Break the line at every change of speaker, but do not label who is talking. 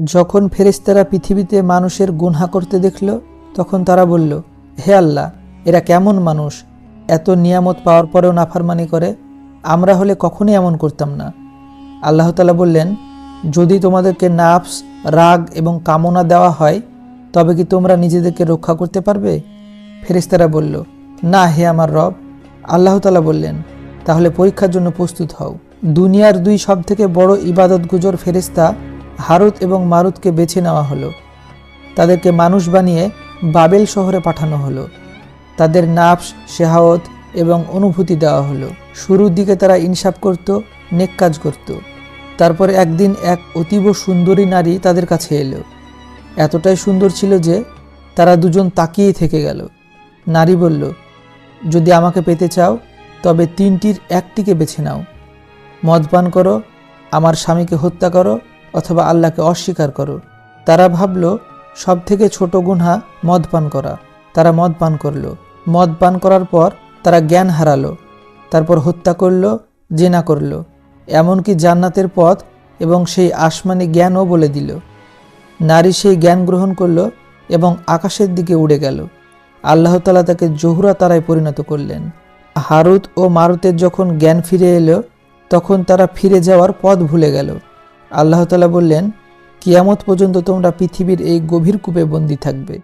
যখন ফেরেশতারা পৃথিবীতে মানুষের গুনহা করতে দেখল, তখন তারা বলল, হে আল্লাহ, এরা কেমন মানুষ, এত নিয়ামত পাওয়ার পরেও নাফরমানি করে? আমরা হলে কখনোই এমন করতাম না। আল্লাহ তাআলা বললেন, যদি তোমাদেরকে নাফস, রাগ এবং কামনা দেওয়া হয়, তবে কি তোমরা নিজেদেরকে রক্ষা করতে পারবে? ফেরেশতারা বলল, না হে আমার রব। আল্লাহ তাআলা বললেন, তাহলে পরীক্ষার জন্য প্রস্তুত হও। দুনিয়ার দুই সবথেকে বড় ইবাদতগুজর ফেরেশতা হারুত এবং মারুতকে বেছে নেওয়া হলো। তাদেরকে মানুষ বানিয়ে বাবেল শহরে পাঠানো হলো। তাদের নাফস, শেহাওয়াত এবং অনুভূতি দেওয়া হলো। শুরুর দিকে তারা ইনসাফ করত, নেক কাজ করত। তারপরে একদিন এক অতীব সুন্দরী নারী তাদের কাছে এলো। এতটাই সুন্দর ছিল যে তারা দুজন তাকিয়ে থেকে গেল। নারী বলল, যদি আমাকে পেতে চাও তবে তিনটির একটিকে বেছে নাও। মদ পান করো, আমার স্বামীকে হত্যা করো, অথবা আল্লাহকে অস্বীকার করো। তারা ভাবল সব থেকে ছোট গুনাহ মদ পান করা। তারা মদ পান করল। মদ পান করার পর তারা জ্ঞান হারালো। তারপর হত্যা করল, জিনা করল, এমনকি জান্নাতের পথ এবং সেই আসমানি জ্ঞানও বলে দিল। নারী সেই জ্ঞান গ্রহণ করল এবং আকাশের দিকে উড়ে গেল। আল্লাহ তাআলা তাকে জোহরা তারায় পরিণত করলেন। হারুত ও মারুতের যখন জ্ঞান ফিরে এলো, তখন তারা ফিরে যাওয়ার পথ ভুলে গেল। আল্লাহ তাআলা বললেন, কিয়ামত পর্যন্ত তোমরা পৃথিবীর এই গভীর কূপে বন্দী থাকবে।